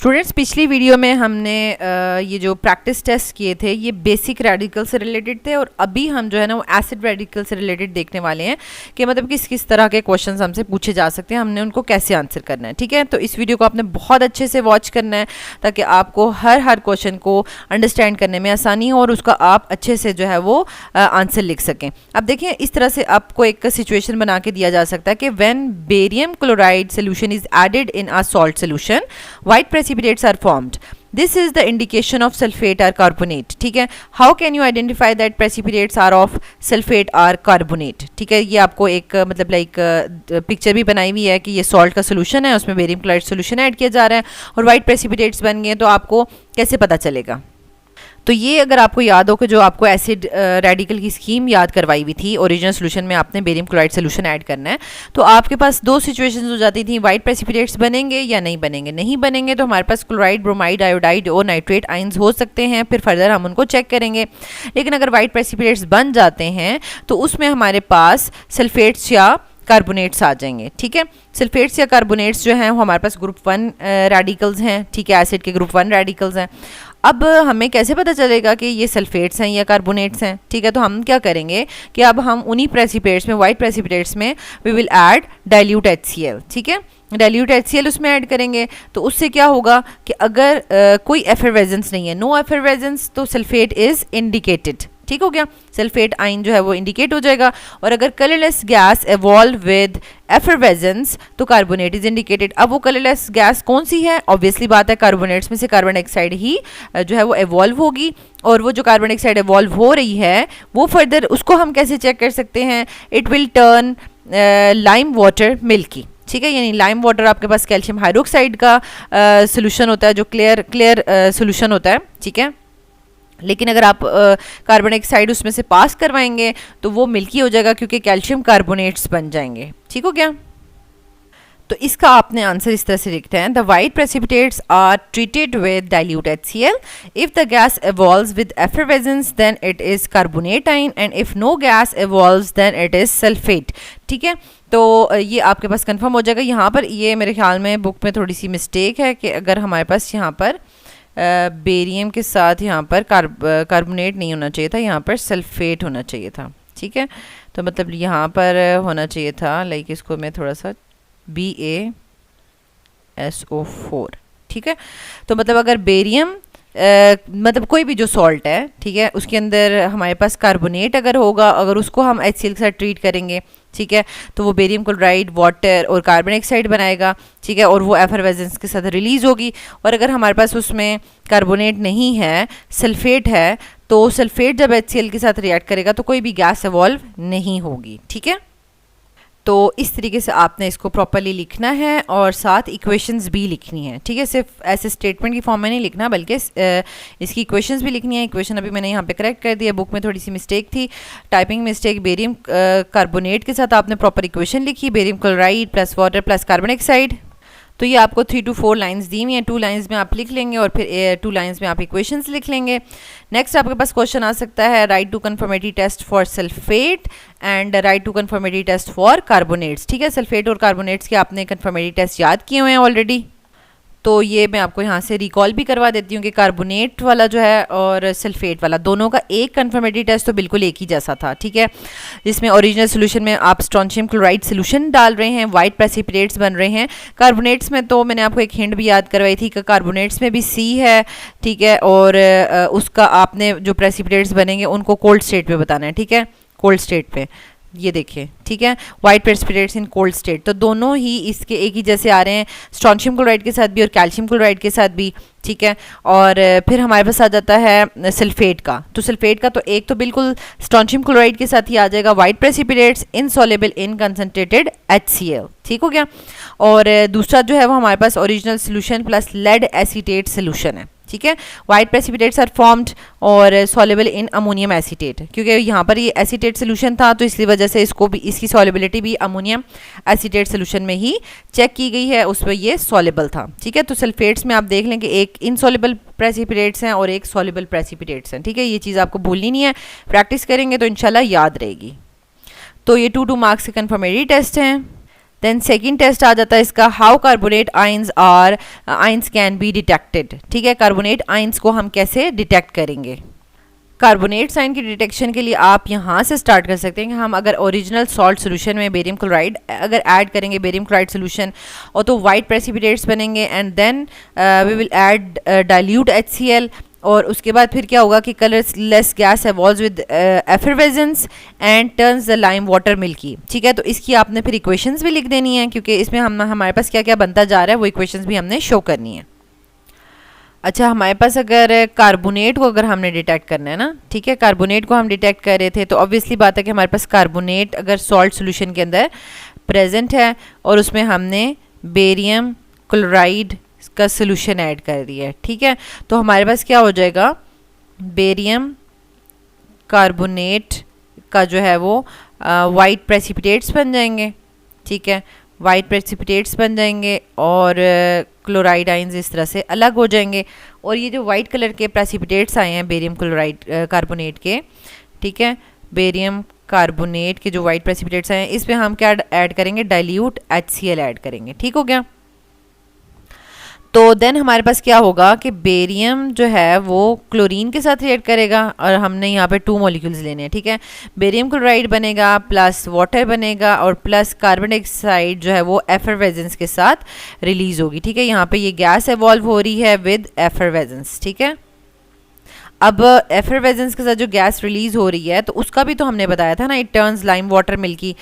Students, पिछली video में हमने ये जो प्रैक्टिस टेस्ट किए थे ये बेसिक रेडिकल से रिलेटेड थे और अभी हम जो है ना वो एसिड रेडिकल से रिलेटेड देखने वाले हैं कि मतलब किस किस तरह के क्वेश्चंस हमसे पूछे जा सकते हैं, हमने उनको कैसे आंसर करना है। ठीक है, तो इस वीडियो को आपने बहुत अच्छे से वॉच करना है ताकि आपको हर क्वेश्चन को अंडरस्टैंड करने में आसानी हो और उसका आप अच्छे से जो है वो आंसर लिख सकें। अब देखिए, इस तरह से आपको एक सिचुएशन बना के दिया जा सकता है कि when barium chloride solution is added in a salt solution, white precipitates are formed. This is the indication of sulfate or carbonate. ठीक है, how can you identify that precipitates are of sulfate or carbonate? ठीक है, ये आपको एक मतलब like picture भी बनाई हुई है कि ये सॉल्ट का सोल्यूशन है, उसमें बेरियम क्लोराइड सोल्यूशन ऐड किया जा रहा है और वाइट प्रेसिपिटेट्स बन गए, तो आपको कैसे पता चलेगा? तो ये अगर आपको याद हो कि जो आपको एसिड रेडिकल की स्कीम याद करवाई हुई थी, ओरिजिनल सोल्यूशन में आपने बेरियम क्लोराइड सोल्यूशन ऐड करना है, तो आपके पास दो सिचुएशंस हो जाती थी, वाइट प्रेसिपिटेट्स बनेंगे या नहीं बनेंगे। नहीं बनेंगे तो हमारे पास क्लोराइड, ब्रोमाइड, आयोडाइड और नाइट्रेट आइंस हो सकते हैं, फिर फर्दर हम उनको चेक करेंगे। लेकिन अगर वाइट प्रेसिपिटेट्स बन जाते हैं तो उसमें हमारे पास सल्फेट्स या कार्बोनेट्स आ जाएंगे। ठीक है, सल्फेट्स या कार्बोनेट्स जो हैं वो हमारे पास ग्रुप 1 रेडिकल्स हैं। ठीक है, एसिड के ग्रुप 1 रेडिकल्स हैं। अब हमें कैसे पता चलेगा कि ये सल्फेट्स हैं या कार्बोनेट्स हैं? ठीक है, तो हम क्या करेंगे कि अब हम उन्हीं प्रेसिपिटेट्स में, वाइट प्रेसिपिटेट्स में we will add dilute HCl। ठीक है, डाइल्यूट HCl उसमें ऐड करेंगे तो उससे क्या होगा कि अगर कोई एफरवेजेंस नहीं है, नो एफरवेजेंस, तो सल्फेट इज इंडिकेटेड। ठीक हो गया, सल्फेट आइन जो है वो इंडिकेट हो जाएगा। और अगर कलरलेस गैस एवॉल्व विद एफरवेजेंस तो कार्बोनेट इज इंडिकेटेड। अब वो कलरलेस गैस कौन सी है? ऑब्वियसली बात है, कार्बोनेट्स में से कार्बन डाइऑक्साइड ही जो है वो एवॉल्व होगी। और वो जो कार्बन डाइऑक्साइड एवॉल्व हो रही है वो फर्दर उसको हम कैसे चेक कर सकते हैं? It will turn lime water milky. ठीक है, यानी लाइम वाटर आपके पास कैल्शियम हाइड्रोक्साइड का सोल्यूशन होता है जो क्लियर सोल्यूशन होता है। ठीक है, लेकिन अगर आप कार्बन डाइऑक्साइड उसमें से पास करवाएंगे तो वो मिल्की हो जाएगा क्योंकि कैल्शियम कार्बोनेट्स बन जाएंगे। ठीक हो गया, तो इसका आपने आंसर इस तरह से लिखते हैं, the white precipitates are treated with dilute HCl। If the gas evolves with effervescence then it is carbonatine and if no gas evolves then it is sulfate। ठीक है, तो ये आपके पास कंफर्म हो जाएगा। यहाँ पर ये मेरे ख्याल में बुक में थोड़ी सी मिस्टेक है कि अगर हमारे पास यहाँ पर बेरियम के साथ यहाँ पर कार्बोनेट नहीं होना चाहिए था, यहाँ पर सल्फेट होना चाहिए था। ठीक है, तो मतलब यहाँ पर होना चाहिए था लाइक इसको मैं थोड़ा सा BaSO4। ठीक है, तो मतलब अगर बेरियम मतलब कोई भी जो सॉल्ट है, ठीक है, उसके अंदर हमारे पास कार्बोनेट अगर होगा, अगर उसको हम HCl के साथ ट्रीट करेंगे, ठीक है, तो वो बेरियम क्लोराइड, वाटर और कार्बन डाइऑक्साइड बनाएगा। ठीक है, और वो एफरवेजेंस के साथ रिलीज होगी। और अगर हमारे पास उसमें कार्बोनेट नहीं है, सल्फेट है, तो सल्फेट जब HCl के साथ रिएक्ट करेगा तो कोई भी गैस एवॉल्व नहीं होगी। ठीक है, तो इस तरीके से आपने इसको प्रॉपरली लिखना है और साथ इक्वेशंस भी लिखनी है। ठीक है, सिर्फ ऐसे स्टेटमेंट की फॉर्म में नहीं लिखना बल्कि इसकी इक्वेशंस भी लिखनी है। इक्वेशन अभी मैंने यहाँ पे करेक्ट कर दिया, बुक में थोड़ी सी मिस्टेक थी, टाइपिंग मिस्टेक। बेरियम कार्बोनेट के साथ आपने प्रॉपर इक्वेशन लिखी, barium chloride plus water plus carbon dioxide. तो ये आपको 3 to 4 लाइंस दी हुई हैं, 2 लाइंस में आप लिख लेंगे और फिर 2 लाइंस में आप इक्वेशंस लिख लेंगे। नेक्स्ट आपके पास क्वेश्चन आ सकता है, write two confirmatory test for sulphate and write two confirmatory test for carbonates. ठीक है, सल्फेट और कार्बोनेट्स के आपने कन्फर्मेटरी टेस्ट याद किए हुए हैं ऑलरेडी, तो ये मैं आपको यहाँ से रिकॉल भी करवा देती हूँ कि कार्बोनेट वाला जो है और सल्फेट वाला दोनों का एक कन्फर्मेटरी टेस्ट तो बिल्कुल एक ही जैसा था। ठीक है, जिसमें ओरिजिनल सोल्यूशन में आप स्ट्रोंशियम क्लोराइड सोल्यूशन डाल रहे हैं, वाइट प्रेसिपिटेट्स बन रहे हैं। कार्बोनेट्स में तो मैंने आपको एक हिंट भी याद करवाई थी कि कार्बोनेट्स में भी C है। ठीक है, और उसका आपने जो प्रेसिपिटेट्स बनेंगे उनको कोल्ड स्टेट पे बताना है। ठीक है, कोल्ड स्टेट पे ये देखिए। ठीक है, white precipitates in cold state, तो दोनों ही इसके एक ही जैसे आ रहे हैं, स्ट्रोंशियम क्लोराइड के साथ भी और कैल्शियम क्लोराइड के साथ भी। ठीक है, और फिर हमारे पास आ जाता है सल्फेट का, तो सल्फेट का तो एक तो बिल्कुल स्ट्रोंशियम क्लोराइड के साथ ही आ जाएगा, white precipitates insoluble in concentrated HCl। ठीक हो गया, और दूसरा जो है वो हमारे पास original solution plus lead acetate solution है। ठीक है, वाइट प्रेसिपिटेट्स आर फॉर्म्ड और सॉल्युबल इन अमोनियम एसीटेट, क्योंकि यहाँ पर ये एसीटेट सोल्यूशन था तो इसलिए वजह से इसको भी, इसकी सॉल्युबिलिटी भी अमोनियम एसीटेट सोल्यूशन में ही चेक की गई है, उस पर ये सॉल्युबल था। ठीक है, तो सल्फेट्स में आप देख लें कि एक इनसॉल्युबल प्रेसिपिटेट्स हैं और एक सॉल्युबल प्रेसिपिटेट्स हैं। ठीक है, ये चीज़ आपको भूलनी नहीं है, प्रैक्टिस करेंगे तो इंशाल्लाह याद रहेगी। तो ये 2 मार्क्स के कन्फर्मेटरी टेस्ट हैं। देन सेकेंड टेस्ट आ जाता है इसका, how carbonate ions can be detected. ठीक है, कार्बोनेट आइंस को हम कैसे डिटेक्ट करेंगे। कार्बोनेट साइन की डिटेक्शन के लिए आप यहाँ से स्टार्ट कर सकते हैं कि हम अगर ओरिजिनल सॉल्ट सोल्यूशन में बेरियम क्लोराइड अगर ऐड करेंगे, बेरियम क्लोराइड सोल्यूशन, और तो वाइट प्रेसिपिटेट्स बनेंगे, and then we will add dilute HCl, और उसके बाद फिर क्या होगा कि colourless gas evolves with effervescence and turns the lime water milky. ठीक है, तो इसकी आपने फिर इक्वेशंस भी लिख देनी है, क्योंकि इसमें हमारे पास क्या क्या बनता जा रहा है वो इक्वेशंस भी हमने शो करनी है। अच्छा, हमारे पास अगर कार्बोनेट को अगर हमने डिटेक्ट करना है ना, ठीक है, कार्बोनेट को हम डिटेक्ट कर रहे थे, तो ऑब्वियसली बात है कि हमारे पास कार्बोनेट अगर सॉल्ट सोल्यूशन के अंदर प्रेजेंट है और उसमें हमने बेरियम क्लोराइड का सोल्यूशन ऐड कर दिया है। ठीक है, तो हमारे पास क्या हो जाएगा, बेरियम कार्बोनेट का जो है वो वाइट प्रेसिपिटेट्स बन जाएंगे। ठीक है, वाइट प्रेसिपिटेट्स बन जाएंगे और क्लोराइड आइंस इस तरह से अलग हो जाएंगे। और ये जो वाइट कलर के प्रेसिपिटेट्स आए हैं बेरियम क्लोराइड कार्बोनेट के, ठीक है, बेरियम कार्बोनेट के जो वाइट प्रेसिपिटेट्स आए हैं, इसमें हम क्या ऐड करेंगे, डाइल्यूट HCl ऐड करेंगे। ठीक हो गया। तो देन हमारे पास क्या होगा कि बेरियम जो है वो क्लोरीन के साथ रिएक्ट करेगा, और हमने यहाँ पे 2 मॉलिक्यूल्स लेने हैं। ठीक है, बेरियम क्लोराइड बनेगा प्लस वाटर बनेगा और प्लस कार्बन डाइऑक्साइड जो है वो एफरवेजेंस के साथ रिलीज होगी। ठीक है, यहाँ पे ये गैस एवॉल्व हो रही है विद एफरवेजेंस। ठीक है, अब एफरवेजेंस के साथ जो गैस रिलीज हो रही है तो उसका भी तो हमने बताया था ना, it turns lime water milky.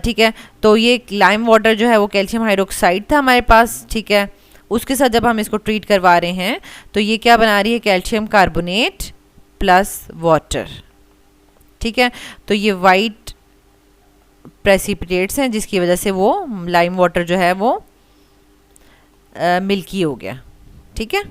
ठीक है, तो ये लाइम वाटर जो है वो कैल्शियम हाइड्रोक्साइड था हमारे पास। ठीक है, उसके साथ जब हम इसको ट्रीट करवा रहे हैं तो ये क्या बना रही है, कैल्शियम कार्बोनेट प्लस वाटर। ठीक है, तो ये वाइट प्रेसिपिटेट्स हैं जिसकी वजह से वो लाइम वाटर जो है वो मिल्की हो गया। ठीक है,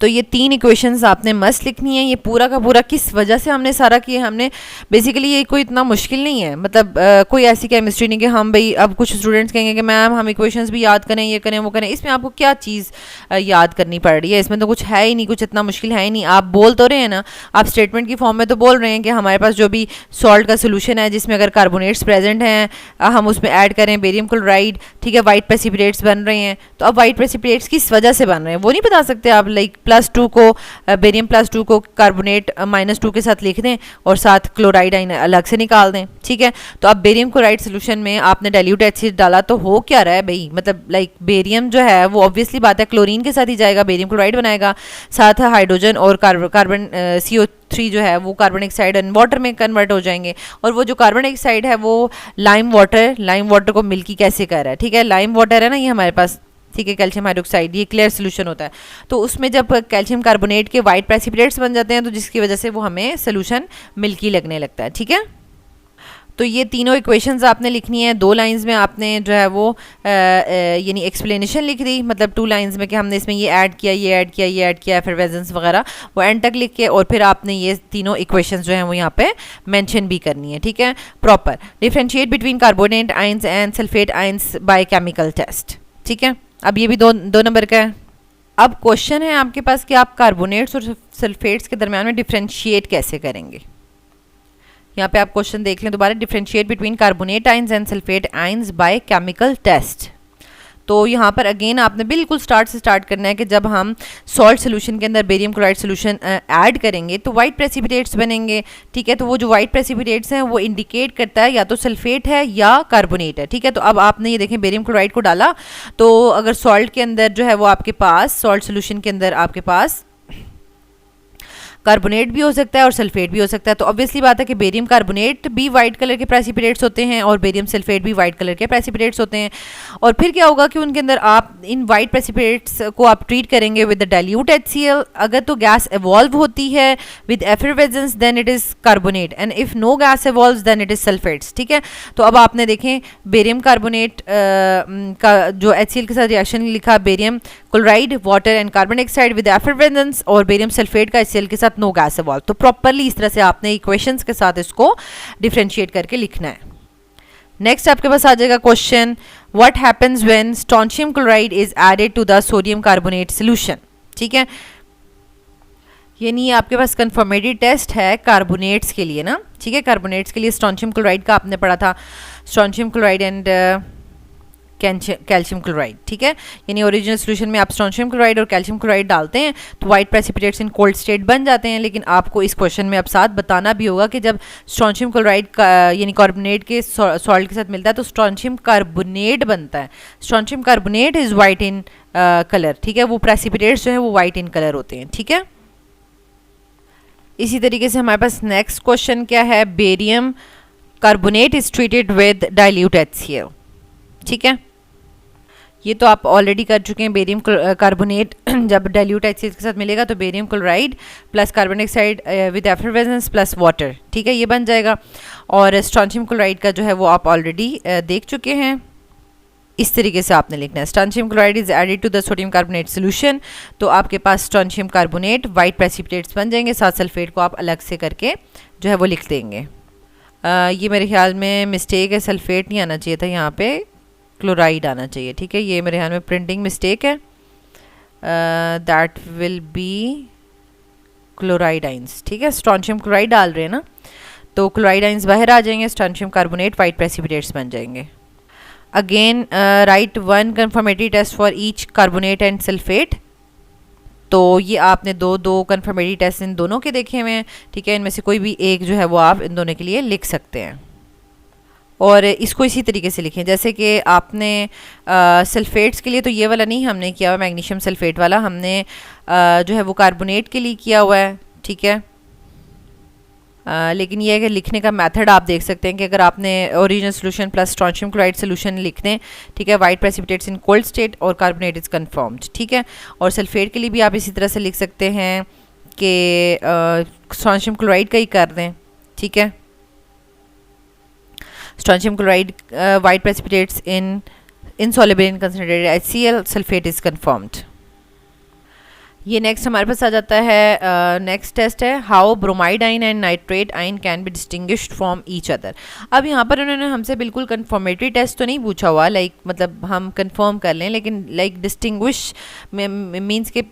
तो ये 3 इक्वेशंस आपने मस्त लिखनी है। ये पूरा का पूरा किस वजह से हमने सारा किया, हमने बेसिकली ये कोई इतना मुश्किल नहीं है, मतलब कोई ऐसी केमिस्ट्री नहीं कि हम भाई, अब कुछ स्टूडेंट्स कहेंगे कि मैम हम इक्वेशंस भी याद करें, ये करें वो करें, इसमें आपको क्या चीज़ याद करनी पड़ रही है, इसमें तो कुछ है ही नहीं, कुछ इतना मुश्किल है ही नहीं। आप बोल तो रहे हैं ना, आप स्टेटमेंट की फॉर्म में तो बोल रहे हैं कि हमारे पास जो भी सॉल्ट का सोल्यूशन है जिसमें अगर कार्बोनेट्स प्रेजेंट हैं, हम उसमें ऐड करें बेरियम क्लोराइड, ठीक है, वाइट प्रेसिपिटेट्स बन रहे हैं। तो अब वाइट प्रेसिपिटेट्स किस वजह से बन रहे हैं वो नहीं बता सकते आप, लाइक +2 को बेरियम +2 को कार्बोनेट -2 के साथ लिख दें और साथ क्लोराइड आइन अलग से निकाल दें। ठीक है, तो अब बेरियम क्लोराइड सोल्यूशन में आपने डाइल्यूट HCl डाला तो हो क्या रहा है भाई, मतलब लाइक बेरियम जो है वो ऑब्वियसली बात है क्लोरीन के साथ ही जाएगा, बेरियम क्लोराइड बनाएगा, साथ हाइड्रोजन और कार्बन CO3 जो है वो कार्बन डाइऑक्साइड एंड वाटर में कन्वर्ट हो जाएंगे। और वो जो कार्बन डाइऑक्साइड है वो लाइम वाटर को मिल्की कैसे कर रहा है। ठीक है, लाइम वाटर है ना ये हमारे पास, ठीक है, कैल्शियम हाइड्रोक्साइड, ये क्लियर सोल्यूशन होता है, तो उसमें जब कैल्शियम कार्बोनेट के वाइट प्रेसिपिटेट्स बन जाते हैं तो जिसकी वजह से वो हमें सोल्यूशन मिल्की लगने लगता है। ठीक है, तो ये तीनों इक्वेशंस आपने लिखनी है। 2 लाइंस में आपने जो है वो यानी एक्सप्लेनेशन लिख दी, मतलब 2 लाइंस में कि हमने इसमें ये ऐड किया, ये ऐड किया, ये ऐड किया, एफरवेजेंस वगैरह वो एंड तक लिख के, और फिर आपने ये तीनों इक्वेशंस जो हैं वो यहाँ पे मेंशन भी करनी है। ठीक है, proper differentiate between carbonate ions and sulphate ions by chemical test. ठीक है, अब ये भी 2 नंबर का है। अब क्वेश्चन है आपके पास कि आप कार्बोनेट्स और सल्फेट्स के दरमियान में डिफरेंशिएट कैसे करेंगे। यहाँ पे आप क्वेश्चन देख लें दोबारा, differentiate between carbonate ions and sulphate ions by chemical test. तो यहाँ पर अगेन आपने बिल्कुल स्टार्ट से स्टार्ट करना है कि जब हम सॉल्ट सोल्यूशन के अंदर बेरियम क्लोराइड सोल्यूशन ऐड करेंगे तो वाइट प्रेसिपिटेट्स बनेंगे। ठीक है, तो वो जो वाइट प्रेसिपिटेट्स हैं वो इंडिकेट करता है या तो सल्फेट है या कार्बोनेट है। ठीक है, तो अब आपने ये देखें बेरियम क्लोराइड को डाला, तो अगर सॉल्ट के अंदर जो है वो आपके पास सॉल्ट सोल्यूशन के अंदर आपके पास कार्बोनेट भी हो सकता है और सल्फेट भी हो सकता है। तो ऑब्वियसली बात है कि बेरियम कार्बोनेट भी वाइट कलर के प्रेसिपिटेट्स होते हैं और बेरियम सल्फेट भी वाइट कलर के प्रेसिपिटेट्स होते हैं। और फिर क्या होगा कि उनके अंदर आप इन वाइट प्रेसिपिटेट्स को आप ट्रीट करेंगे विद द डाइल्यूट HCl। अगर तो गैस एवॉल्व होती है with effervescence then it is carbonate, and if no gas evolves then it is sulphates. ठीक है, तो अब आपने देखें बेरियम कार्बोनेट का जो HCl के साथ रिएक्शन लिखा, barium chloride water and carbon dioxide with effervescence, और बेरियम सल्फेट का HCl के साथ नो गैस एवॉल्व। तो प्रॉपरली इस तरह से आपने इक्वेशंस के साथ इसको डिफरेंशिएट करके लिखना है। नेक्स्ट आपके पास आ जाएगा question, what happens when strontium chloride is added to the sodium carbonate solution. ठीक है, यानी आपके पास कंफर्मेटरी टेस्ट है कार्बोनेट्स के लिए ना। ठीक है, कार्बोनेट्स के लिए स्ट्रोंशियम क्लोराइड का आपने पढ़ा था, strontium chloride and calcium chloride, ठीक है। यानी ओरिजिनल सोल्यूशन में आप स्ट्रोंशियम क्लोराइड और कैल्शियम क्लोराइड डालते हैं तो white precipitates in cold state बन जाते हैं। लेकिन आपको इस क्वेश्चन में अब साथ बताना भी होगा कि जब स्ट्रोंशियम क्लोराइड का यानी कार्बोनेट के सॉल्ट के साथ मिलता है तो स्ट्रोंशियम कार्बोनेट बनता है। Strontium carbonate is white in colour, ठीक है। वो प्रेसिपिटेट्स जो है वो वाइट इन कलर होते हैं, ठीक है। इसी तरीके से हमारे पास नेक्स्ट क्वेश्चन क्या है, barium carbonate is treated with dilute HCl, ठीक है। ये तो आप ऑलरेडी कर चुके हैं। बेरियम कार्बोनेट जब डाइल्यूट HCl के साथ मिलेगा तो barium chloride plus carbon dioxide with effervescence plus water, ठीक है, ये बन जाएगा। और स्ट्रोंशियम क्लोराइड का जो है वो आप ऑलरेडी देख चुके हैं। इस तरीके से आपने लिखना है, strontium chloride is added to the sodium carbonate solution, तो आपके पास स्ट्रोंशियम कार्बोनेट वाइट प्रेसिपिटेट्स बन जाएंगे। साथ सल्फेट को आप अलग से करके जो है वो लिख देंगे। ये मेरे ख्याल में मिस्टेक है, सल्फेट नहीं आना चाहिए था, यहाँ पे क्लोराइड आना चाहिए, ठीक है। ये मेरे ख्याल में प्रिंटिंग मिस्टेक है। That will be chloride ions, ठीक है। स्ट्रोंशियम क्लोराइड डाल रहे हैं ना, तो क्लोराइड आइंस बाहर आ जाएंगे, स्ट्रोंशियम कार्बोनेट वाइट प्रेसिपिटेट्स बन जाएंगे। Again write one confirmatory test for each carbonate and sulphate. तो ये आपने दो कन्फर्मेटरी टेस्ट इन दोनों के देखे हुए हैं, ठीक है। इनमें से कोई भी एक जो है वो आप इन दोनों के लिए लिख सकते हैं। और इसको इसी तरीके से लिखें जैसे कि आपने सल्फेट्स के लिए तो ये वाला नहीं हमने किया हुआ, मैग्नीशियम सल्फेट वाला हमने जो है वो कार्बोनेट के लिए किया हुआ है, ठीक है। लेकिन ये है कि लिखने का मेथड आप देख सकते हैं कि अगर आपने original solution plus strontium chloride solution लिख दें, ठीक है, white precipitates in cold state और कार्बोनेट इज कन्फर्म्ड, ठीक है। और सल्फेट के लिए भी आप इसी तरह से लिख सकते हैं कि स्ट्रोंशियम क्लोराइड का ही कर दें, ठीक है। Strontium chloride white precipitates in insoluble in concentrated HCl, sulphate is confirmed. ये नेक्स्ट हमारे पास आ जाता है। नेक्स्ट टेस्ट है how bromide ion and nitrate ion can be distinguished from each other. अब यहाँ पर उन्होंने हमसे बिल्कुल कन्फर्मेटरी टेस्ट तो नहीं पूछा हुआ, लाइक मतलब हम कंफर्म कर लें, लेकिन लाइक डिस्टिंग्विश मीन्स के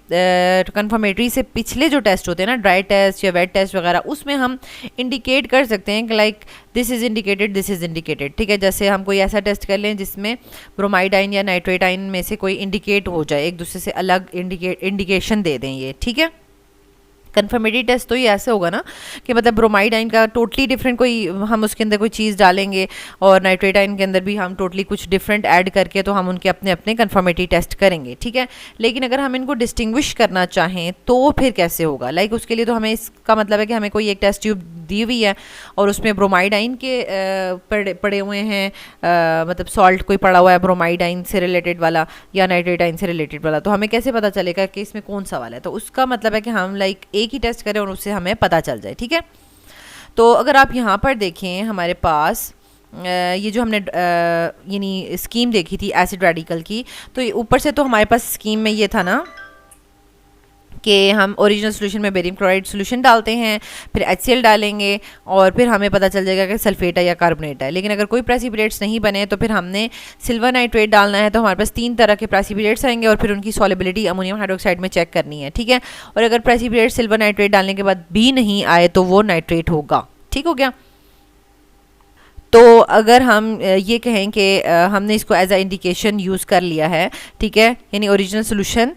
कन्फर्मेटरी से पिछले जो टेस्ट होते हैं ना, ड्राई टेस्ट या वेट टेस्ट वगैरह, उसमें हम इंडिकेट कर सकते हैं कि like this is indicated, this is indicated, ठीक है। जैसे हम कोई ऐसा टेस्ट कर लें जिसमें ब्रोमाइड आइन या नाइट्रेट आइन में से कोई इंडिकेट हो जाए, एक दूसरे से अलग इंडिकेशन दे दें ये, ठीक है। कन्फर्मेटरी टेस्ट तो ये ऐसे होगा ना कि मतलब ब्रोमाइड आइन का टोटली डिफरेंट कोई हम उसके अंदर कोई चीज़ डालेंगे और नाइट्रेट आइन के अंदर भी हम टोटली कुछ डिफरेंट ऐड करके तो हम उनके अपने अपने कन्फर्मेटरी टेस्ट करेंगे, ठीक है। लेकिन अगर हम इनको डिस्टिंग्विश करना चाहें तो फिर कैसे होगा, लाइक उसके लिए तो हमें इसका मतलब है कि हमें कोई एक टेस्ट ट्यूब दी हुई है और उसमें ब्रोमाइड आइन के पड़े हुए हैं, मतलब सॉल्ट कोई पड़ा हुआ है ब्रोमाइड आइन से रिलेटेड वाला या नाइट्रेट आइन से रिलेटेड वाला, तो हमें कैसे पता चलेगा कि इसमें कौन सा वाला है। तो उसका मतलब है कि हम लाइक एक ही टेस्ट करें और उससे हमें पता चल जाए, ठीक है। तो अगर आप यहाँ पर देखें हमारे पास ये जो हमने यानी स्कीम देखी थी एसिड रेडिकल की, तो ऊपर से तो हमारे पास स्कीम में ये था ना कि हम ओरिजिनल सोल्यूशन में बेरियम क्लोराइड सोल्यूशन डालते हैं, फिर HCl डालेंगे और फिर हमें पता चल जाएगा कि सल्फेट है या कार्बोनेट है। लेकिन अगर कोई प्रेसिपिटेट्स नहीं बने तो फिर हमने सिल्वर नाइट्रेट डालना है, तो हमारे पास 3 तरह के प्रेसिपिटेट्स आएंगे और फिर उनकी सॉल्युबिलिटी अमोनियम हाइड्रोक्साइड में चेक करनी है, ठीक है। और अगर प्रेसिपिटेट सिल्वर नाइट्रेट डालने के बाद भी नहीं आए तो वो नाइट्रेट होगा, ठीक हो गया। तो अगर हम ये कहें कि हमने इसको एज अ इंडिकेशन यूज़ कर लिया है, ठीक है, यानी ओरिजिनल सोल्यूशन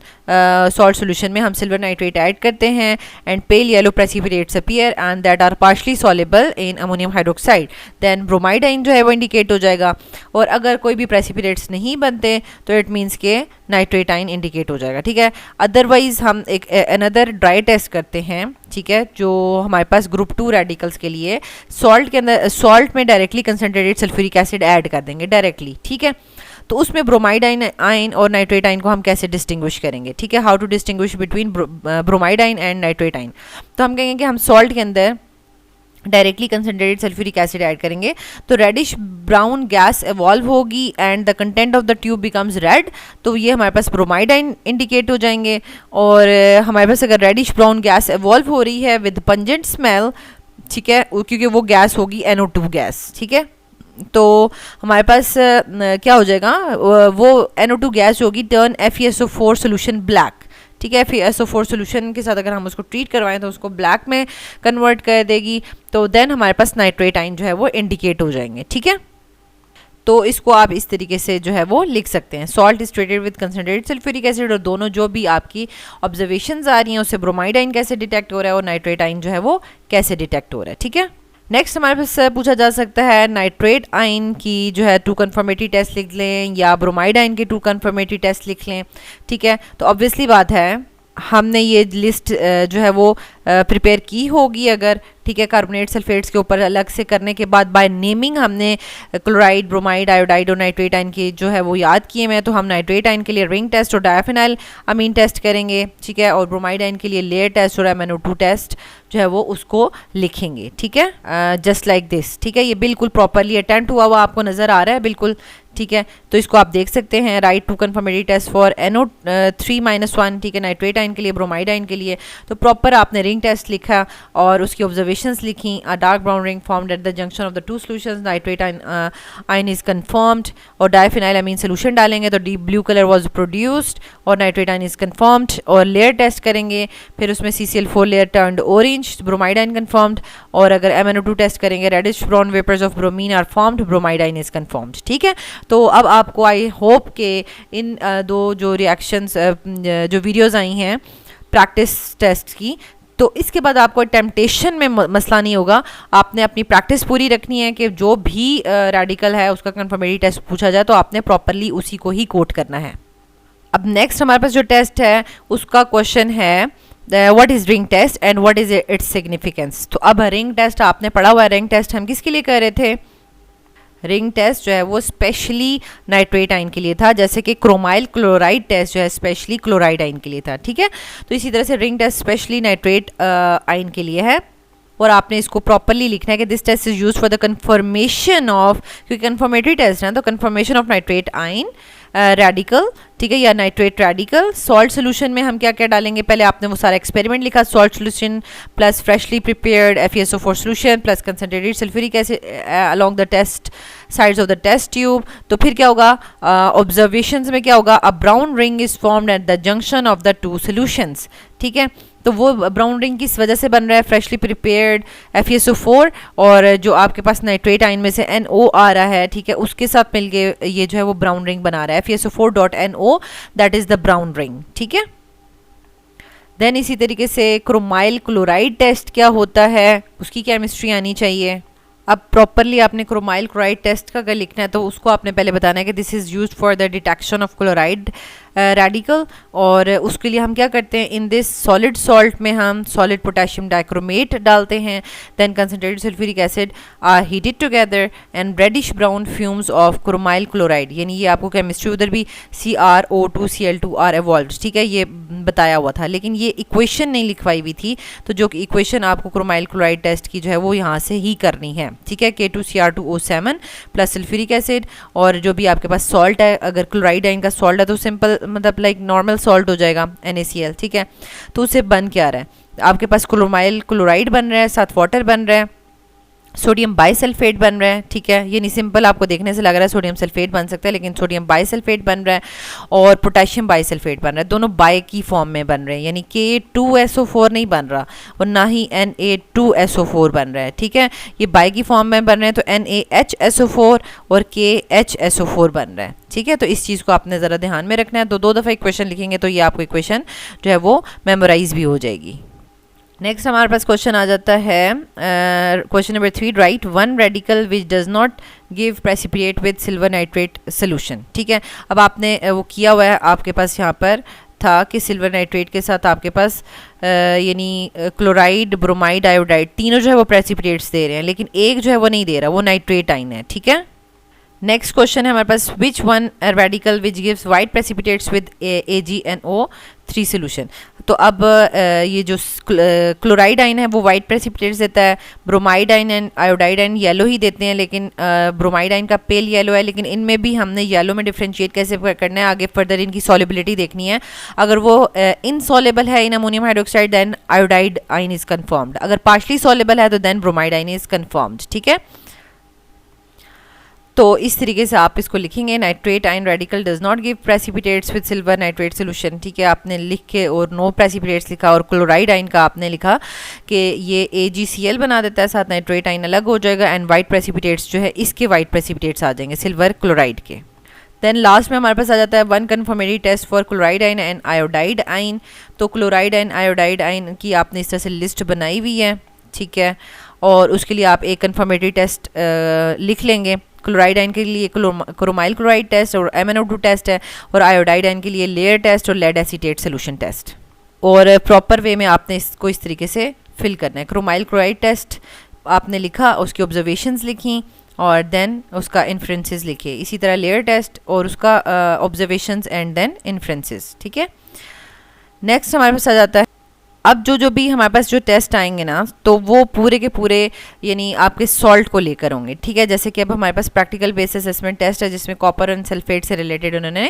सॉल्ट सोल्यूशन में हम सिल्वर नाइट्रेट ऐड करते हैं and pale yellow precipitates appear and that are partially soluble in ammonium hydroxide, then bromide ion जो है वो इंडिकेट हो जाएगा। और अगर कोई भी प्रेसिपिटेट्स नहीं बनते तो इट मीन्स के नाइट्रेट आइन इंडिकेट हो जाएगा, ठीक है। अदरवाइज हम एक अनदर ड्राई टेस्ट करते हैं, ठीक है, जो हमारे पास ग्रुप 2 रेडिकल्स के लिए सॉल्ट के अंदर सॉल्ट में directly concentrated sulphuric acid add कर देंगे डायरेक्टली, ठीक है। तो उसमें ब्रोमाइड आइन और नाइट्रेट आइन को हम कैसे डिस्टिंग्विश करेंगे, ठीक है, how to distinguish between bromide ion and nitrate ion. तो हम कहेंगे कि हम सॉल्ट के अंदर directly concentrated sulphuric acid add करेंगे तो रेडिश ब्राउन गैस एवॉल्व होगी and the content of the tube becomes red, तो ये हमारे पास ब्रोमाइड आइन इंडिकेट हो जाएंगे। और हमारे पास अगर रेडिश ब्राउन गैस एवॉल्व हो रही है विद पंजेंट स्मेल, ठीक है, क्योंकि वो गैस होगी NO2 गैस, ठीक है, तो हमारे पास क्या हो जाएगा, वो NO2 गैस होगी टर्न FeSO4 सोल्यूशन ब्लैक, ठीक है। FeSO4 सोल्यूशन के साथ अगर हम उसको ट्रीट करवाएं तो उसको ब्लैक में कन्वर्ट कर देगी, तो देन हमारे पास नाइट्रेट आइन जो है वो इंडिकेट हो जाएंगे, ठीक है। तो इसको आप इस तरीके से जो है वो लिख सकते हैं, salt is treated with concentrated sulphuric acid, और दोनों जो भी आपकी ऑब्जर्वेशंस आ रही हैं उससे ब्रोमाइड आयन कैसे डिटेक्ट हो रहा है और नाइट्रेट आयन जो है वो कैसे डिटेक्ट हो रहा है। ठीक है, नेक्स्ट हमारे पास पूछा जा सकता है नाइट्रेट आयन की जो है 2 कन्फर्मेटरी टेस्ट लिख लें या ब्रोमाइड आयन के 2 कन्फर्मेटरी टेस्ट लिख लें। ठीक है, तो ऑब्वियसली बात है हमने ये लिस्ट जो है वो प्रिपेयर की होगी अगर, ठीक है, कार्बोनेट सल्फेट्स के ऊपर अलग से करने के बाद बाय नेमिंग हमने क्लोराइड, ब्रोमाइड, आयोडाइड और नाइट्रेट आयन के जो है वो याद किए हैं। तो हम नाइट्रेट आयन के लिए रिंग टेस्ट और डायफिनाइल अमीन टेस्ट करेंगे, ठीक है, और ब्रोमाइड आयन के लिए लेयर टेस्ट और MnO2 टेस्ट जो है वो उसको लिखेंगे। ठीक है, जस्ट लाइक दिस। ठीक है, ये बिल्कुल प्रॉपरली अटेम्प्ट हुआ हुआ आपको नज़र आ रहा है बिल्कुल। ठीक है, तो इसको आप देख सकते हैं, right 2 confirmatory test for NO3-1, ठीक है, नाइट्रेट आयन के लिए, ब्रोमाइड आयन के लिए। तो प्रॉपर आपने रिंग टेस्ट लिखा और उसकी ऑब्जर्वेशंस लिखी। A dark brown ring formed at the junction of the 2 solutions, nitrate ion is confirmed, और डायफिनाइल अमीन सोल्यूशन डालेंगे तो deep blue colour was produced और नाइट्रेट आयन इज कन्फर्म्ड। और लेयर टेस्ट करेंगे, फिर उसमें CCl4 layer turned orange, bromide ion confirmed. और अगर MnO2 टेस्ट करेंगे, reddish brown vapours of bromine are formed, bromide ion is confirmed. ठीक है, तो अब आपको आई होप के इन दो जो रिएक्शंस जो वीडियोस आई हैं प्रैक्टिस टेस्ट की, तो इसके बाद आपको टेम्पटेशन में मसला नहीं होगा। आपने अपनी प्रैक्टिस पूरी रखनी है कि जो भी रेडिकल है उसका कन्फर्मेटरी टेस्ट पूछा जाए तो आपने प्रॉपरली उसी को ही कोट करना है। अब नेक्स्ट हमारे पास जो टेस्ट है उसका क्वेश्चन है what is ring test and what is its significance. तो अब रिंग टेस्ट आपने पढ़ा हुआ है। रिंग टेस्ट हम किसके लिए कर रहे थे? रिंग टेस्ट जो है वो स्पेशली नाइट्रेट आयन के लिए था, जैसे कि क्रोमाइल क्लोराइड टेस्ट जो है स्पेशली क्लोराइड आयन के लिए था। ठीक है, तो इसी तरह से ring test specially nitrate ion के लिए है और आपने इसको प्रॉपरली लिखना है कि this test is use for the confirmation of, क्योंकि कन्फर्मेटरी टेस्ट है तो confirmation of nitrate ion radical, ठीक है, या नाइट्रेट रेडिकल। सॉल्ट सोल्यूशन में हम क्या क्या डालेंगे, पहले आपने वो सारा एक्सपेरिमेंट लिखा, salt solution plus freshly prepared FeSO4 solution plus concentrated sulphuric acid along the test sides of the test tube. तो फिर क्या होगा, ऑब्जर्वेशंस में क्या होगा, a brown ring is formed at the junction of the 2 solutions. ठीक है, तो वो ब्राउन रिंग किस वजह से बन रहा है, फ्रेशली प्रिपेयर्ड FeSO4 और जो आपके पास नाइट्रेट आयन में से NO आ रहा है, ठीक है, उसके साथ मिलके ये जो है वो ब्राउन रिंग बना रहा है, FeSO4.NO, that is the brown ring. ठीक है, देन इसी तरीके से क्रोमाइल क्लोराइड टेस्ट क्या होता है, उसकी केमिस्ट्री आनी चाहिए। अब प्रॉपरली आपने क्रोमाइल क्लोराइड टेस्ट का अगर लिखना है तो उसको आपने पहले बताना है कि this is used for the detection of chloride radical, और उसके लिए हम क्या करते हैं, इन दिस सॉलिड सॉल्ट में हम सॉलिड पोटेशियम डाइक्रोमेट डालते हैं, then concentrated sulphuric acid are heated together and reddish brown fumes of chromyl chloride, यानी ये आपको केमिस्ट्री उधर भी CrO2Cl2 आर एवॉल्व्ड, ठीक है, ये बताया हुआ था, लेकिन ये इक्वेशन नहीं लिखवाई हुई थी, तो जो इक्वेशन आपको क्रोमाइल क्लोराइड टेस्ट की जो है वो यहाँ से ही करनी है। ठीक है, K2Cr2O7 प्लस सल्फ्यूरिक एसिड, और जो भी आपके पास सॉल्ट है, अगर क्लोराइड आयन का सॉल्ट है तो सिंपल मतलब लाइक नॉर्मल सॉल्ट हो जाएगा NaCl। ठीक है, तो उससे बन क्या रहा है, आपके पास क्रोमाइल क्लोराइड बन रहा है, साथ वाटर बन रहा है, सोडियम बाइसल्फेट बन रहा है। ठीक है, ये नहीं सिंपल आपको देखने से लग रहा है सोडियम सल्फेट बन सकता है, लेकिन सोडियम बाइसल्फेट बन रहा है और पोटेशियम बाइसल्फेट बन रहा है, दोनों बाय की फॉर्म में बन रहे हैं, यानी K2SO4 नहीं बन रहा और ना ही Na2SO4 बन रहा है। ठीक है, ये बाय की फॉर्म में बन रहे हैं, तो NaHSO4 और KHSO4 बन रहा है। ठीक है, तो इस चीज़ को आपने ज़रा ध्यान में रखना है, तो 2 दफ़ा इक्वेशन लिखेंगे तो ये आपको इक्वेशन जो है वो मेमोराइज भी हो जाएगी। नेक्स्ट हमारे पास क्वेश्चन आ जाता है question number 3, right one radical which does not give precipitate with silver nitrate solution. ठीक है, अब आपने वो किया हुआ है, आपके पास यहाँ पर था कि सिल्वर नाइट्रेट के साथ आपके पास यानी क्लोराइड, ब्रोमाइड, आयोडाइड तीनों जो है वो प्रेसिपिटेट्स दे रहे हैं, लेकिन एक जो है वो नहीं दे रहा, वो नाइट्रेट आयन है। ठीक है, नेक्स्ट क्वेश्चन है हमारे पास, which one radical which gives white precipitates with AgNO3 solution. तो अब ये जो क्लोराइड आयन है वो वाइट प्रेसिपिटेट्स देता है, bromide ion and iodide ion yellow ही देते हैं, लेकिन ब्रोमाइड आयन का पेल येलो है, लेकिन इनमें भी हमने येलो में डिफ्रेंशिएट कैसे करना है, आगे फर्दर इनकी सॉल्युबिलिटी देखनी है। अगर वो इनसॉल्युबल है in ammonium hydroxide then iodide ion is confirmed, अगर पार्शली सॉल्युबल है तो then bromide ion is confirmed. ठीक है, तो इस तरीके से आप इसको लिखेंगे, nitrate ion radical does not give precipitates with silver nitrate solution, ठीक है, आपने लिख के और नो प्रेसिपिटेट्स लिखा, और क्लोराइड आयन का आपने लिखा कि ये AgCl बना देता है, साथ नाइट्रेट आयन अलग हो जाएगा, एंड वाइट प्रेसिपिटेट्स जो है इसके वाइट प्रेसिपिटेट्स आ जाएंगे सिल्वर क्लोराइड के। देन लास्ट में हमारे पास आ जाता है one confirmatory test for chloride ion and iodide ion. तो क्लोराइड एंड आयोडाइड आयन की आपने इस तरह से लिस्ट बनाई हुई है, ठीक है, और उसके लिए आप एक कन्फर्मेटरी टेस्ट लिख लेंगे। क्लोराइड आयन के लिए क्रोमाइल क्लोराइड टेस्ट और MnO2 टेस्ट है, और आयोडाइड आयन के लिए लेयर टेस्ट और लेड एसीटेट सोल्यूशन टेस्ट। और प्रॉपर वे में आपने इसको इस तरीके से फिल करना है। क्रोमाइल क्लोराइड टेस्ट आपने लिखा, उसकी ऑब्जर्वेशंस लिखी, और देन उसका इन्फ्रेंसेस लिखे। इसी तरह लेयर टेस्ट और उसका ऑब्जर्वेशंस एंड देन इन्फ्रेंसेस, ठीक है। नेक्स्ट हमारे पास आ जाता है, अब जो भी हमारे पास जो टेस्ट आएंगे ना, तो वो पूरे के पूरे यानी आपके सॉल्ट को लेकर होंगे, ठीक है। जैसे कि अब हमारे पास प्रैक्टिकल बेस असेसमेंट टेस्ट है, जिसमें कॉपर एंड सल्फेट से रिलेटेड उन्होंने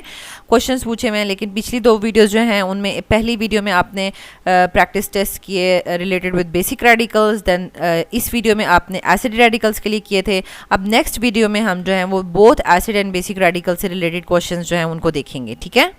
क्वेश्चंस पूछे हुए हैं, लेकिन पिछली 2 वीडियोस जो हैं उनमें पहली वीडियो में आपने प्रैक्टिस टेस्ट किए related with basic radicals, then इस वीडियो में आपने एसिड रेडिकल्स के लिए किए थे। अब नेक्स्ट वीडियो में हम जो हैं वो both acid and basic radical से रिलेटेड क्वेश्चन जो हैं उनको देखेंगे, ठीक है।